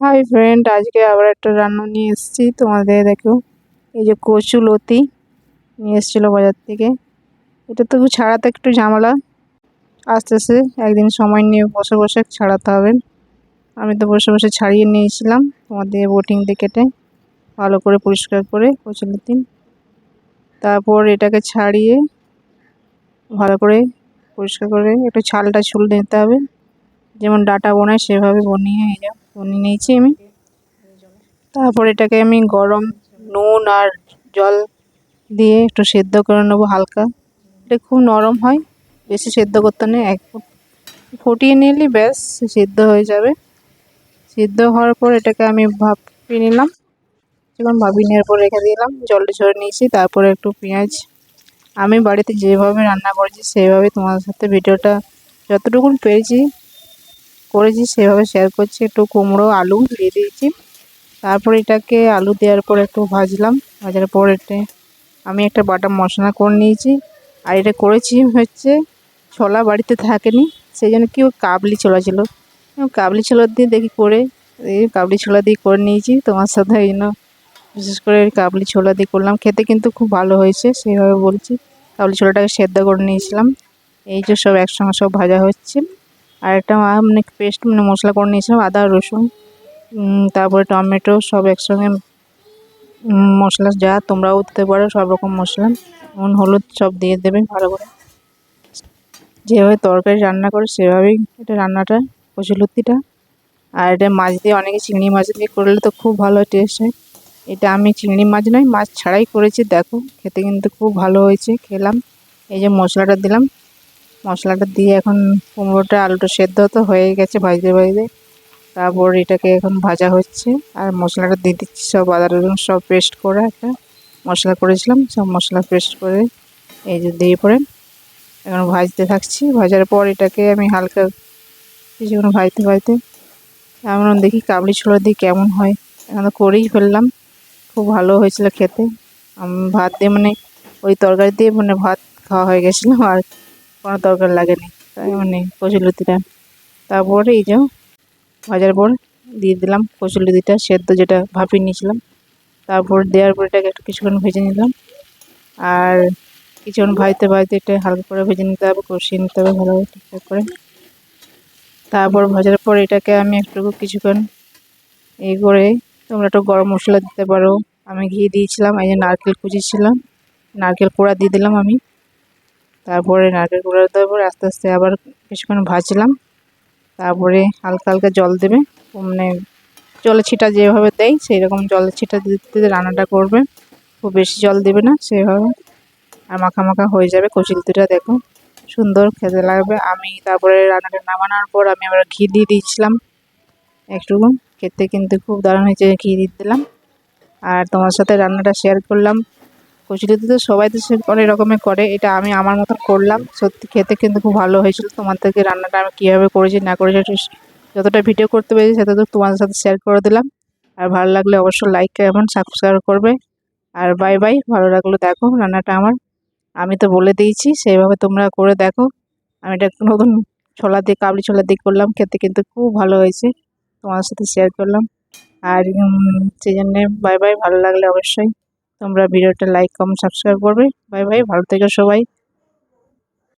Hi friend, আজকে আবার একটা রান্না নিয়ে এসেছি তোমাদের। দেখো, এই যে কচু লতি নিয়ে এসেছিলো বাজার থেকে। এটা তো ছাড়াতে একটু ঝামেলা, আস্তে আস্তে একদিন সময় নিয়ে বসে বসে ছাড়াতে হবে। আমি তো বসে বসে ছাড়িয়ে নিয়েছিলাম তোমাদের বোটিং দিয়ে কেটে ভালো করে পরিষ্কার করে কচু লতি। তারপর এটাকে ছাড়িয়ে ভালো করে পরিষ্কার করে একটু ছালটা ছুলে নিতে হবে, যেমন ডাটা বোনায় সেভাবে বনিয়ে নিয়েছি আমি। তারপর এটাকে আমি গরম নুন আর জল দিয়ে একটু সেদ্ধ করে নেবো হালকা। এটা খুব নরম হয়, বেশি সেদ্ধ করতে নেই, এক ফুটিয়ে নিলে ব্যাস সিদ্ধ হয়ে যাবে। সিদ্ধ হওয়ার পর এটাকে আমি ভাপিয়ে নিলাম, এবং ভাপিয়ে নেওয়ার পর রেখে দিলাম, জলটা ঝরে নিয়েছি। তারপরে একটু পেঁয়াজ, আমি বাড়িতে যেভাবে রান্না করেছি সেইভাবে তোমাদের সাথে ভিডিওটা যতটুকু করেছি সেভাবে শেয়ার করছি। একটু কুমড়ো আলু দিয়ে দিয়েছি। তারপর এটাকে আলু দেওয়ার পর একটু ভাজার পর আমি একটা বাটা মশলা করে নিয়েছি। আর এটা করেছি হচ্ছে ছোলা বাড়িতে থাকেনি, সেই জন্য কি কাবলি ছোলা ছিল, কাবলি ছোলা দিয়ে দেখি করে এই কাবলি ছোলা দিয়ে করে নিয়েছি তোমার সাথে। এই জন্য বিশেষ করে কাবলি ছোলা দিয়ে করলাম, খেতে কিন্তু খুব ভালো হয়েছে সেইভাবে বলছি। কাবলি ছোলাটাকে সেদ্ধ করে নিয়েছিলাম। এই যে সব একসঙ্গে সব ভাজা হচ্ছে। আর একটা মানে পেস্ট মানে মশলা করে নিয়েছিলাম, আদা রসুন, তারপরে টমেটো, সব একসঙ্গে মশলা যা তোমরাও দিতে পারো, সব রকম মশলা, নুন হলুদ সব দিয়ে দেবে ভালো করে। যেভাবে তরকারি রান্না করে সেভাবেই এটা রান্নাটা, কচুলতিটা। আর এটা মাছ দিয়ে, অনেকে চিংড়ি মাছ দিয়ে করলে তো খুব ভালো টেস্ট হয়। এটা আমি চিংড়ি মাছ নয়, মাছ ছাড়াই করেছি। দেখো, খেতে কিন্তু খুব ভালো হয়েছে, খেলাম। এই যে মশলাটা দিলাম, মশলাটা দিয়ে এখন কুমড়োটা আলুটা সেদ্ধ তো হয়ে গেছে ভাজতে ভাজতে। তারপর এটাকে এখন ভাজা হচ্ছে, আর মশলাটা দিয়ে দিচ্ছি, সব আদা রসুন সব পেস্ট করে একটা মশলা করেছিলাম, সব মশলা পেস্ট করে এই যে দিয়ে পরে এখন ভাজতে থাকছি। ভাজার পর এটাকে আমি হালকা কিছুক্ষণ ভাজতে ভাজতে এমন দেখি কাবলি ছোলা দিয়ে কেমন হয়। এখন তো করেই ফেললাম, খুব ভালো হয়েছিল খেতে। ভাত দিয়ে মানে ওই তরকারি দিয়ে মানে ভাত খাওয়া হয়ে গেছিলো, আর কোনো তরকারি লাগেনি, তাই মানে কচুলতিটা। তারপরে এই যে ভাজার পর দিয়ে দিলাম কচুলতিটা সেদ্ধ, যেটা ভাপিয়ে নিয়েছিলাম। তারপর দেওয়ার পর এটাকে একটু কিছুক্ষণ ভেজে নিলাম। আর কিছুক্ষণ ভাজতে ভাজতে এটা হালকা করে ভেজে নিতে হবে, কষিয়ে নিতে হবে ভালোভাবে ঠিকঠাক করে। তারপর ভাজার পর এটাকে আমি একটু কিছুক্ষণ এই করে, তোমরা একটু গরম মশলা দিতে পারো। আমি ঘি দিয়েছিলাম, এই যে নারকেল কুচিয়েছিলাম, নারকেল কোড়া দিয়ে দিলাম আমি। তারপরে নারকেল কোড়া দেওয়ার পর আস্তে আস্তে আবার কিছুক্ষণ ভাজলাম। তারপরে হালকা হালকা জল দেবে, মানে জলের ছিটা যেভাবে দেয় সেই রকম জলের ছিটা দিতে দিতে রান্নাটা করবে, খুব বেশি জল দেবে না সেভাবে। আর মাখা মাখা হয়ে যাবে কচুলতিটা, দেখো সুন্দর খেতে লাগবে। আমি তারপরে রান্নাটা নামানোর পর আমি আবার ঘি দিয়ে দিয়েছিলাম একটু, খেতে কিন্তু খুব দারুণ হয়েছে, ঘি দিয়ে দিলাম। আর তোমার সাথে রান্নাটা শেয়ার করলাম। কচুলতি তো সবাই তো অনেক রকমের করে, এটা আমি আমার মতন করলাম, সত্যি খেতে কিন্তু খুব ভালো হয়েছিল। তোমার থেকে রান্নাটা আমি কীভাবে করেছি না করেছি একটু যতটা ভিডিও করতে পেরেছি সেটা তো তোমাদের সাথে শেয়ার করে দিলাম। আর ভালো লাগলে অবশ্যই লাইক এবং সাবস্ক্রাইব করবে। আর বাই বাই, ভালো লাগলো দেখো রান্নাটা আমার, আমি তো বলে দিয়েছি সেইভাবে তোমরা করে দেখো। আমি এটা নতুন ছোলা দিয়ে, কাবলি ছোলা দিয়ে করলাম, খেতে কিন্তু খুব ভালো হয়েছে, তোমার সাথে শেয়ার করলাম। আর সেই জন্যে বাই বাই, ভালো লাগলে অবশ্যই তোমরা ভিডিওটা লাইক কমেন্ট সাবস্ক্রাইব করবে। বাই বাই, ভালো থেকো সবাই।